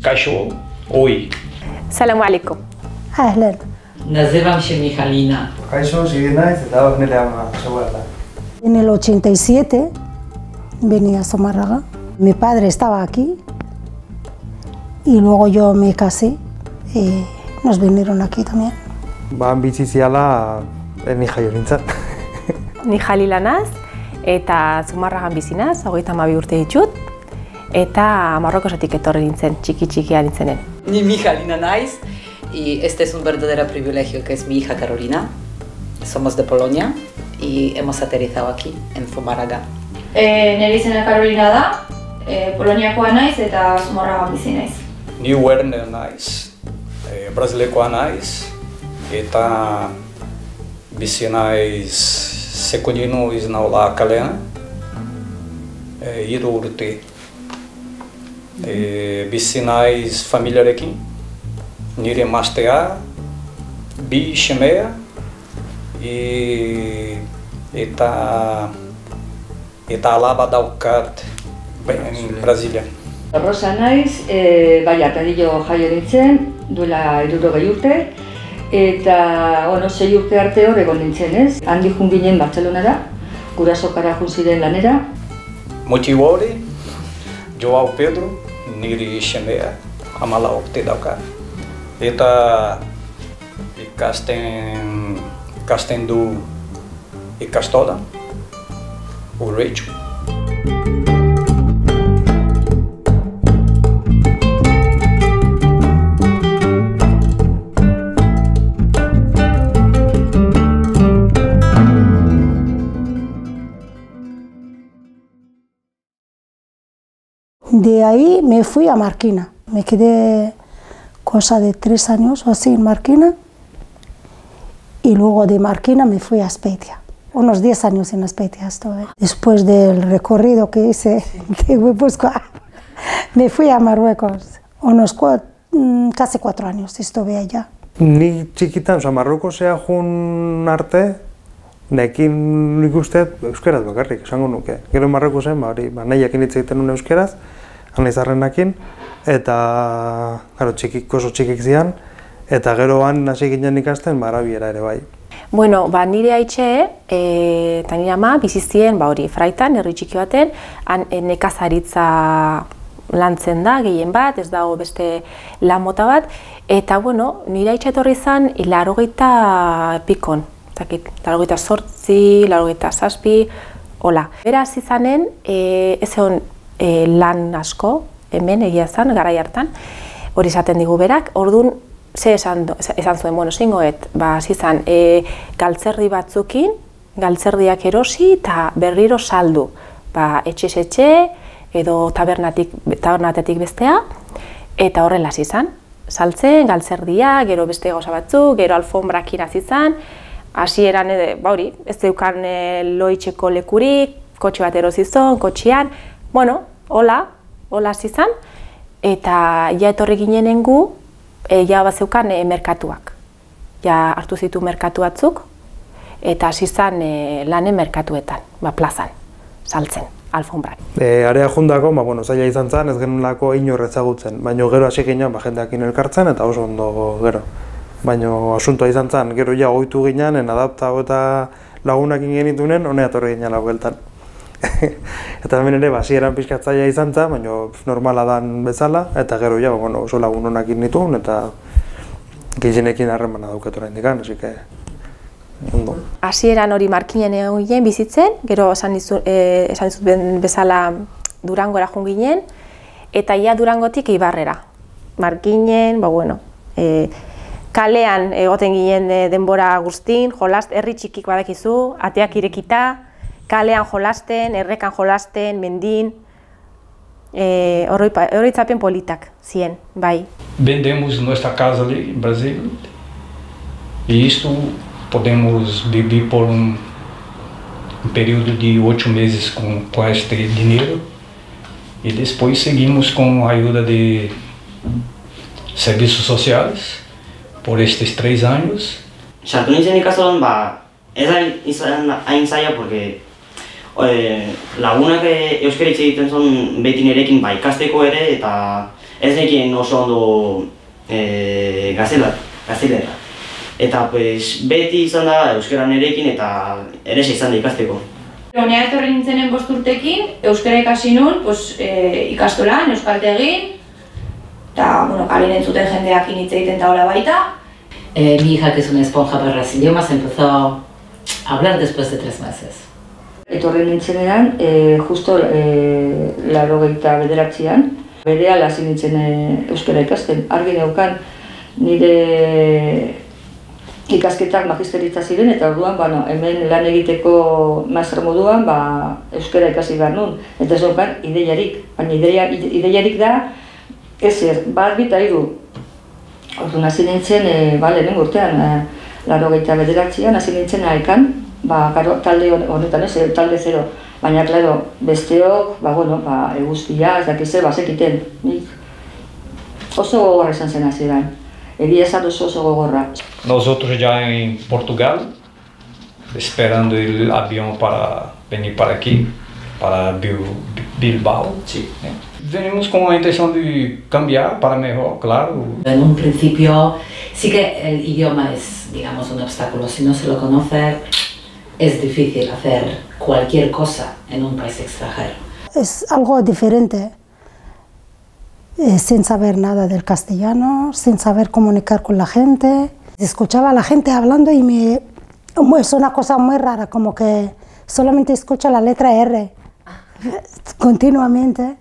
Kaixo, oi. Salamu alaikum. Ahlan. Nazeba Michelina. Kaixo, sigue naiz eta hor nire ama zegoela. En el 87 venía a Zumárraga. Mi padre estaba aquí y luego yo me casé y nos vinieron aquí también. Bizi ziala ni jaio nintzen. Ni Jalila naz eta Zumarragan bizi naz, 32 urte ditut. Eta Marrokosetik etorri nintzen, txiki-txikia nintzenen. Ni Michelina naiz y este es un verdadero privilegio que es mi hija Carolina. Somos de Polonia y hemos aterrizado aquí en Zumárraga. Nire izena Carolina da, Poloniakoa naiz eta Zumarragan bizi naiz. Ni Werner naiz, brasilekoa naiz, eta bizi naiz sekundino iznaula kalean, 3 urte. Bizi naiz familiarekin, nire emaztea, 2 semea, eta alaba daukat Brasilia. Rosa naiz, Atarilo jaio nintzen, duela 60 urte, eta 6 urte arte hor egon nintzen, ez? Handik jun ginen Bartzelonara, gurasokara jun ziren lanera. Motibo hori, Joao Pedro, nire semea, 14 urte daukat. Eta ikasten du ikastola, Urretxu. De ahí me fui a Marquina. Me quedé cosa de 3 años o así en Marquina. Y luego de Marquina me fui a Azpeitia. Unos 10 años en Azpeitia estuve. Después del recorrido que hice de Guipúzcoa, me fui a Marruecos. Casi 4 años estuve allá. Ni txikitan, Marrukosea jun arte, nekin nik uste euskeraz bakarrik, esango nuke. Gero Marrukosen, nahiakin hitz egiten nuen euskeraz, anaizarrenakin, eta oso txikik zian, eta gero hasi ginen ikasten arabiera ere bai. Bueno, nire aitxe eta nire ama bizizien fraitan, herri txiki baten, nekazaritza lantzen da, gehien bat, ez dago beste lan mota bat, eta nire aitxe etorri izan 80 pikon, 88, 87, hola. Beraz izanen, ez egon lan asko, hemen egia zen, garai hartan, hori esaten digu berak, orduan, ze esan zuen, zingoet, zizan, galtzerdi batzukin, galtzerdiak erosi eta berriro saldu. Etxez etxe, edo tabernatetik bestea, eta horrela zizan. Saltzen, galtzerdia, gero beste gauza batzuk, gero alfombrak irazizan, hasieran ez deukan loitxeko lekurik, kotxe bat erosizon, kotxean, hola zizan, eta ja etorri ginen gu, ja bazeukan merkatuak. Ja hartu zitu merkatu batzuk, eta hasi zan lanen merkatuetan, plazan, saltzen, alfombrak. Area jundako, zaila izan zen, ez genuelako inor ezagutzen, baina gero hasi ginen jendeakin elkartzen eta oso ondo gero. Baina asuntoa izan zen, gero ja ohitu ginen, adaptatu eta lagunakin genitunen, honea etorri ginen bueltan. Eta hemen ere, hasieran pixkatzaia izan zen, baina normala dan bezala, eta gero ja, oso lagun honakin nituen, eta gehienekin harremana daukat oraindik, hasi que ondo. Hasieran hori Markinen egon ginen bizitzen, gero esan dizut bezala Durangora joan ginen, eta ia Durangotik Eibarrera. Markinen, kalean egoten ginen denbora guztin, jolast, herri txikik badakizu, ateak irekita, kalean jolasten, errekan jolasten, mendin, oroitzapen politak ziren, bai. Vendemos nuestra casa ali em Brasília e isto podemos viver por período de 8 meses com este dinheiro e depois seguimos com a ajuda de serviços sociais por estes 3 años. Sartu nintzen ikastolan, ez da izan hain zaila, porque lagunak euskara hitz egiten zuen beti nirekin ikasteko ere, eta ez nekien oso ondo gaztelera. Eta beti izan da euskara nerekin eta eresa izan da ikasteko. Nea etorri nintzenen 5 urtekin, euskara ikasi nun, ikastolan, euskaltegin, eta kalen entzuten jendeak hitz egiten eta hola baita. Mi hija, que es una esponja para los idiomas, empezó a hablar después de 3 meses. Etorri nintzenean, justo 89an, berehala hasi nintzen euskara ikasten. Argi neukan nire ikasketak magisteritza ziren eta orduan hemen lan egiteko master moduan euskara ikasi behar nun. Eta ez neukan ideiarik, baina ideiarik da ezer, 1, 2 eta 3. Orduan hasi nintzen, lehenengo urtean, 89an hasi nintzen aekan, talde honetan ez, talde 0. Baina, klaro, besteok, eguztia, ez dakize, bazekiten. Oso gogorra izan zen hasieran. Egia esan oso gogorra. Nosotros ya en Portugal, esperando el avión para venir para aquí, para Bilbao. Sí. Venimos con la intención de cambiar para mejor, claro. En un principio sí que el idioma es, digamos, un obstáculo. Si no se lo conoce, es difícil hacer cualquier cosa en un país extranjero. Es algo diferente, sin saber nada del castellano, sin saber comunicar con la gente. Escuchaba a la gente hablando y es una cosa muy rara, como que solamente escucho la letra R continuamente.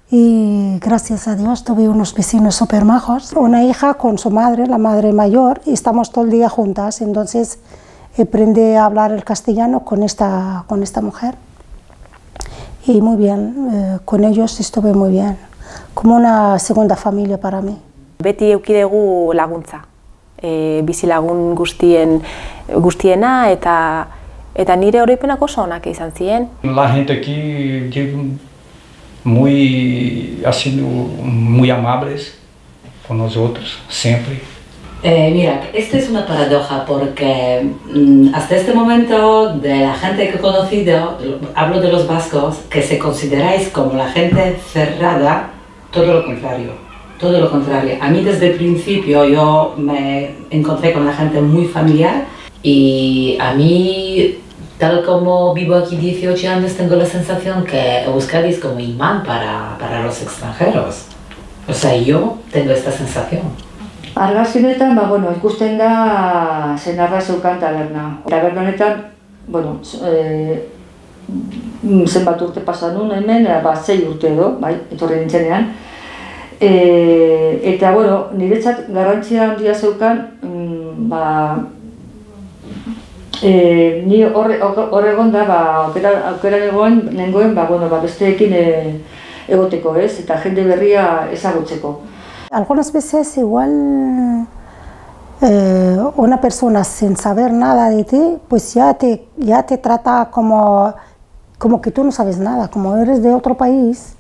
Y gracias a Dios tuve unos vecinos súper majos, una hija con su madre, la madre mayor, y estamos todo el día juntas, entonces aprendí a hablar el castellano con esta mujer. Y muy bien, con ellos estuve muy bien, como una segunda familia para mí. Beti eduki dugu laguntza, bizilagun guztiena eta nire oroipenak oso onak izan ziren. La gente aquí ha sido muy amables con nosotros, siempre. Mira, esta es una paradoja porque hasta este momento de la gente que he conocido, hablo de los vascos, que se consideráis como la gente cerrada, todo lo contrario. Todo lo contrario. A mí desde el principio yo me encontré con la gente muy familiar y a mí, tal como vivo aquí 18 años, tengo la sensación que Euskadi es como imán para los extranjeros. O sea, yo tengo esta sensación. Argazkinetan, ikusten da senarra zeukan taberna. Taberna honetan, zenbat urte pasa nun hemen, 6 urte edo, etorri nintzenean. Eta, niretzat garrantzia handia zeukan, ni hor egon da, aukera nengoen, besteekin egoteko ez, eta jende berria ezagutzeko. Algunas veces igual una persona sin saber nada de ti, pues ya te trata como que tú no sabes nada, como eres de otro país,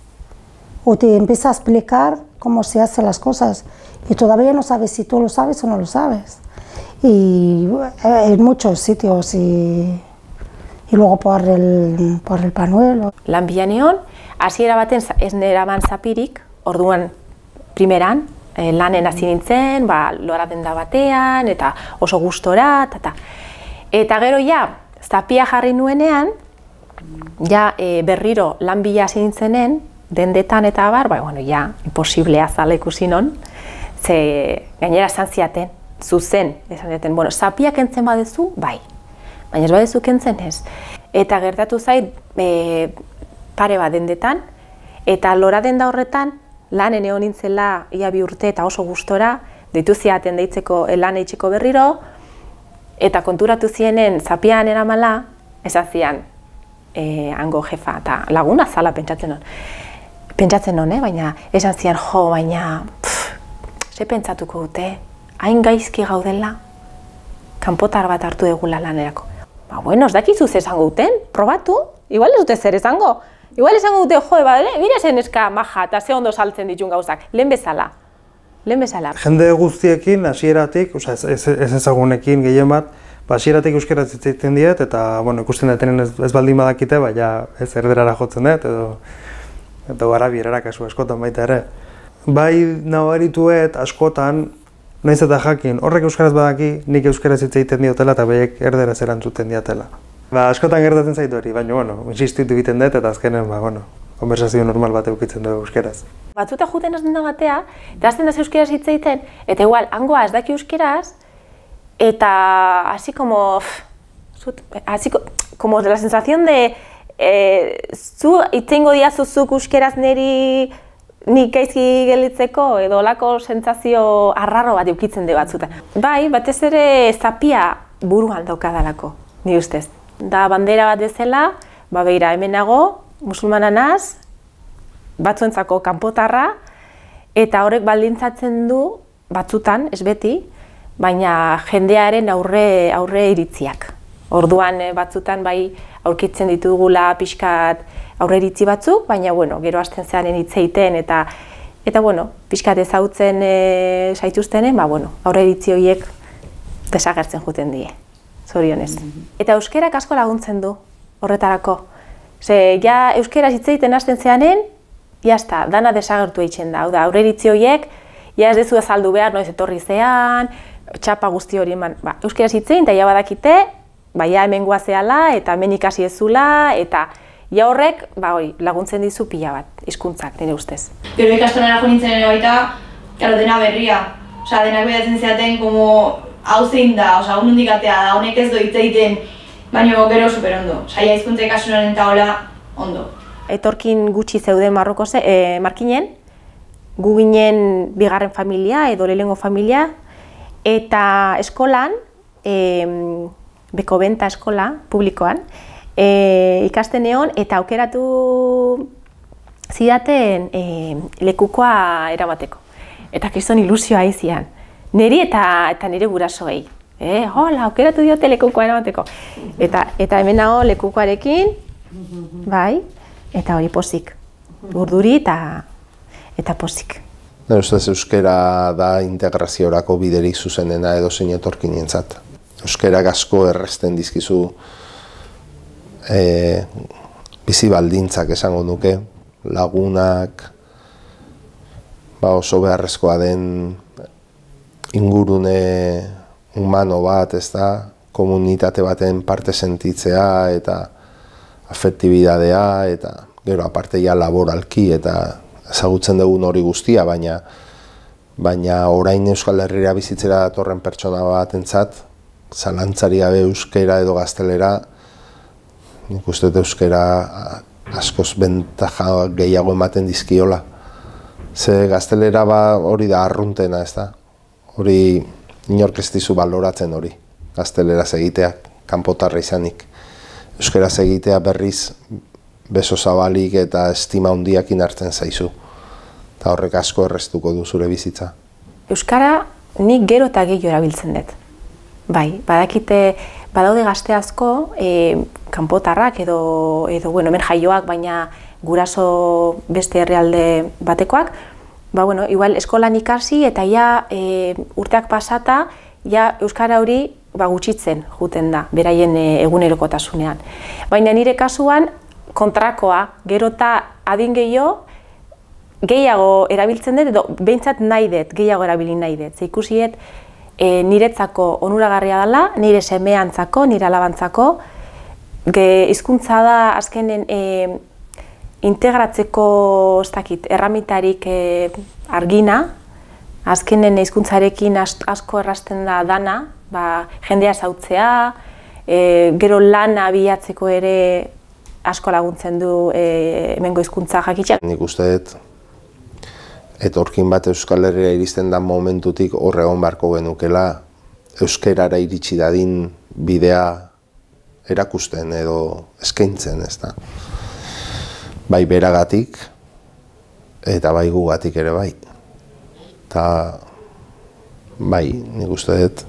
o te empieza a explicar cómo se hacen las cosas y todavía no sabes si tú lo sabes o no lo sabes. Y en muchos sitios y luego por el panuelo. Lan bilanean, hasiera baten ez neraman zapirik, orduan primeran, lanen hasi nintzen, lora denda batean, eta oso gustora, eta gero zapia jarri nuenean, berriro lan bila hasi nintzenen, dendetan eta imposiblea zala ikusi non, ze gainera esan ziaten, zuzen, esan ziaten, zapia kentzen badezu, bai, baina ez badezu kentzen ez. Eta gertatu zait, pare bat dendetan, eta lora denda horretan, lanen egon nintzela ia 2 urte eta oso gustora, deitu ziaten deitzeko lan eitxeko berriro, eta konturatu zienen zapian eramala, esan zian, hango jefa, eta laguna zala pentsatzen non, baina esan zian, baina, ze pentsatuko dute, hain gaizki gaudela, kanpotar bat hartu egula lanerako. Ez dakizu zer esango duten, probatu, igual ez dute zer esango. Igual esango dute, bire zen eska maja eta ze ondo saltzen ditun gauzak, lehen bezala. Jende guztiekin, hasieratik, ez ezagunekin gehien bat, hasieratik euskaraz hitz egiten diet, eta ikusten detenen ez baldin badakite, ez erderara jotzen dut, edo arabierara kasu askotan baita ere. bai nabarituet askotan, naiz eta jakin, horrek euskaraz badaki, nik euskaraz hitz egiten diotela eta behiek erderaz erantzuten diatela. Askotan gertatzen zaitu hori, baina, insistitu egiten dut eta azkenen, konversazio normal bat eukitzen dugu euskaraz. Batzuta juten hasten da batea, eta hasten da euskaraz hitz egiten, eta igual, hangoa ez daki euskaraz, eta así como la sensación de zu itzengo diazuzuk euskaraz nik gaizki gelditzeko edo olako sentsazio arraro bat eukitzen de batzuta. Bai, batez ere zapia buruan daukadalako, ni ustez. Da bandera bat bezala, begira hemen nago, musulmana naz, batzuentzako kanpotarra, eta horrek baldintzatzen du batzutan, ez beti, baina jendearen aurre iritziak. Orduan batzutan bai aurkitzen ditugula pixkat aurre iritzi batzuk, baina gero hasten zearen hitz egiten eta pixkat ezagutzen zaituztenen, aurre iritzi horiek desagertzen juten die, zorionez. Eta euskerak asko laguntzen du horretarako. Ze, ja euskeraz hitz egiten hasten zearen, jazta, dana desagertu egiten da. Hau da, aurre iritzi horiek, ja ez dezu azaldu behar, noiz etorri zean, txapa guzti hori eman. Euskeraz hitz egin, eta ja badakite, ja hemen goazeala, eta hemen ikasi ezula, eta ja horrek, laguntzen dizu pila bat, hizkuntzak nire ustez. Gero ikastonara jo nintzen ere baita, dena berria. Osa, denak bedatzen zeaten, hau zein da, honundik atea da, honek ez do hitz egiten, baina gero superondo. Saia hizkuntza ikasunaren eta hola, ondo. Etorkin gutxi zeuden Markinen, gu ginen bigarren familia edo lehenengo familia, eta eskolan, Bekobenta eskola publikoan, ikasten egon eta aukeratu zidaten lekukoa eramateko. Eta kriston ilusioa izian. Neri eta nire gurasoei. Hola, aukeratu diote lekukoa eramateko. Eta hemen nago lekukoarekin, bai, eta hori pozik. Urduri eta pozik. Nire ustez euskera da integraziorako biderik zuzenena edo zein etorkinentzat. Euskerak asko errezten dizkizu bizi baldintzak esango nuke, lagunak, oso beharrezkoa den ingurune humano bat, komunitate baten parte sentitzea eta afektibidadea, eta gero aparte ja laboralki eta ezagutzen dugun hori guztia, baina orain Euskal Herrira bizitzera datorren pertsona batentzat, zalantzari gabe euskera edo gaztelera, nik uste euskera askoz bentaja gehiago ematen dizkiola. Ze gaztelera hori da arruntena, ez da? Hori inork ez dizu baloratzen hori, gazteleraz egiteak, kanpotarra izanik. Euskaraz egitea berriz beso zabalik eta estima handiak inartzen zaizu. Eta horrek asko erreztuko du zure bizitza. Euskara nik gero eta gehiago erabiltzen dut. Bai, badaude gazte asko, kanpotarrak edo hemen jaioak, baina guraso beste herrialde batekoak, igual eskolan ikasi eta ja urteak pasata, ja euskara hori gutxitzen juten da, beraien egunerokotasunean. Baina nire kasuan kontrakoa, gero eta adin gehiago erabiltzen dut, edo behintzat nahi dut, gehiago erabili nahi dut. Ze ikusiet, niretzako onuragarria dela, nire semeantzako, nire alabantzako, hizkuntza da azkenen integratzeko erramitarik argina, azkenen hizkuntzarekin asko errazten da dana, jendea zautzea, gero lana bilatzeko ere asko laguntzen du hemengo hizkuntza jakitxak. Nik uste dut, etorkin bat Euskal Herria iristen da momentutik hor egon beharko genukela euskerara iritsi dadin bidea erakusten edo eskaintzen, ez da. Bai beragatik eta bai gugatik ere bai. Eta bai, nik uste dut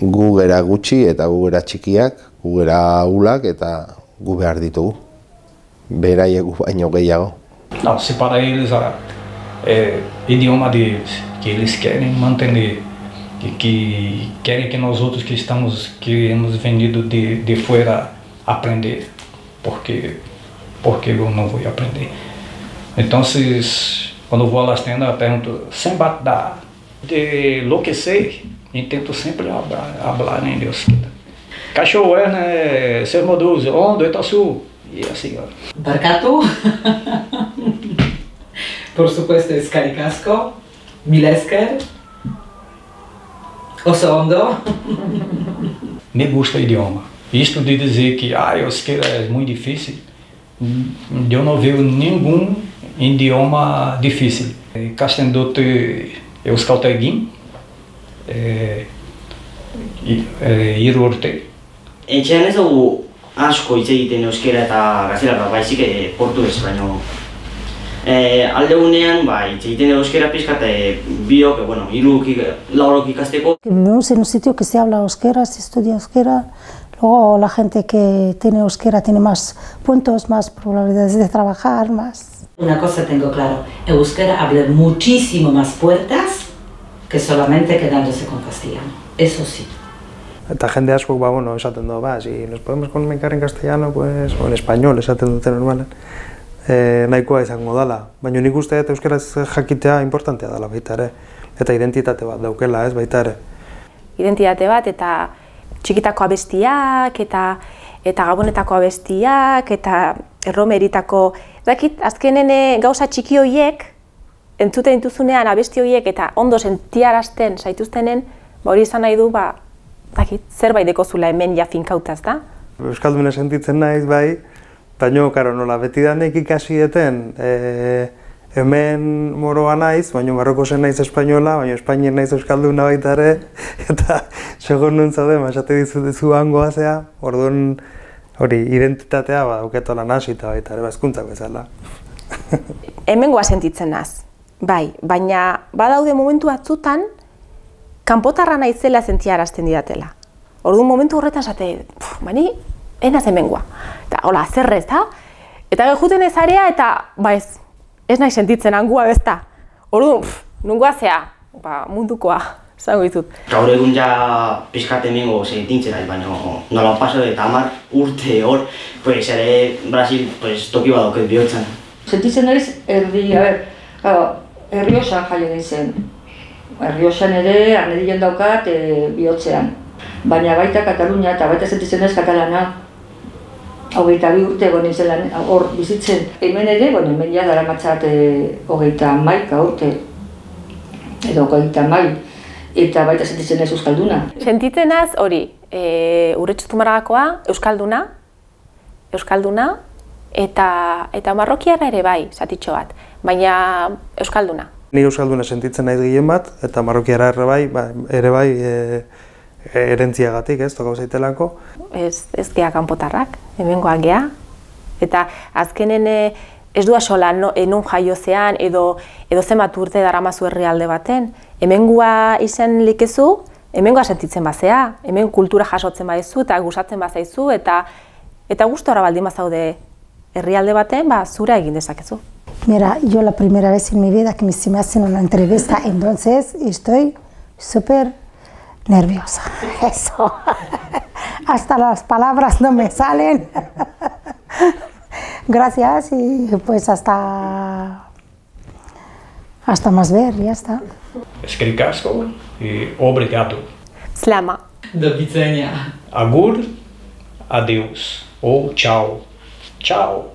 gu gera gutxi eta gu gera txikiak, gu gera ahulak eta gu behar ditugu. Beraiek baino gehiago. Não, se para eles idioma deles, que eles querem manter, que querem que nós outros que hemos venido de fora aprender, porque eu não vou aprender. Então, Quando vou a las tendas, pergunto, sem batda, de enlouquecer, e tento sempre hablar em Deus. Cachorro, né? Ser moduso, onde está sul? E assim, ó. Barkatu. Por supuesto, eskerrik asko. Mila esker. Oso ondo. Me gusta o idioma. Isto de dizer que euskera é muito difícil, eu não vejo nenhum idioma difícil. Kasten dut euskal egin, hiru urte. Etxean ez dugu asko hitz egiten euskera eta gaztelera, baizik portugues, baina alde gunean hitz egiten euskera pixka eta biok, laurok ikasteko. Vivimos en un sitio que se habla euskera, se estudia euskera, luego la gente que tiene euskera tiene más puntos, más probabilidades de trabajar, más. Una cosa tengo claro, euskera abre muchísimo más puertas que solamente quedándose con castellano, eso sí. Eta jende askok, esaten du, si nos podemos comunicar en castellano, pues, o en español, esaten dute normalen, nahikoa izango dela. Baina nik uste dut euskaraz jakitea importantea dela baita ere, eta identitate bat daukela, ez baita ere. Identitate bat, eta txikitako abestiak, eta gabonetako abestiak, eta erromeritako, azkenen gauza txiki horiek, entzuten dituzunean abesti horiek eta ondo sentiarazten zaituztenen, hori izan nahi du, zerbait dekozula hemen ja finkautaz da. Euskalduna sentitzen naiz bai, baina nola betidanik ikasieten hemen moroa naiz, baina Marrokosen naiz espainola, baina Espainien naiz euskalduna baita ere, eta segon nun zaude, esate dizu hangoazea, orduan hori identitatea dauketola nasita baita ere, hezkuntzak bezala. Hemengoa sentitzen naz, bai, baina badaude momentu batzutan kanpotarra naizela sentiarazten didatela. Orduan momentu horretan esate, bani, enaz hemengoa. Eta hola, zerrez, da? Eta gehuten ez area eta, ez nahi sentitzen hangua bezta. Orduan, nungoa zea, mundukoa, zango ditut. Gaur egun ja pixkat hemengo sentintzen nahi, baina nola paso eta 10 urte hor, ere Brasil toki badoket bihotzen. Sentitzen naiz, Errioxan jaio nintzen. Errioxan ere, arnedilen daukat bihotzean. Baina baita Katalunia eta baita sentitzen naiz katalana. 22 urte egon nintzen hor bizitzen. Hemen ere, hemen ja daramatzat 31 urte. Edo 30. Eta baita sentitzen naiz euskalduna. Sentitzen naiz hori, Urretxu Zumarragakoa, euskalduna, eta marrokiarra ere bai, zatitxo bat, baina euskalduna. Ni euskalduna sentitzen naiz gehien bat, eta marrokiarra ere bai erentziagatik, ez, tokau zaitelako. Ez gea kanpotarrak, hemengoak gea, eta azkenen ez du asola enun jaiozean edo zenbat urte daramazu herrialde baten. Hemengoa izen likezu, hemengoa sentitzen bazea, hemen kultura jasotzen badezu eta gustatzen bazaizu, eta gustora baldin bazaude herrialde baten, zura egin dezakezu. Mira, yo la primera vez en mi vida que me hacen una entrevista, entonces estoy súper nerviosa. Eso. Hasta las palabras no me salen. Gracias y pues hasta más ver, ya está. Eskerrik asko y obrigado. Slama. Do widzenia. Agur, adeus ou tchau. Tchau.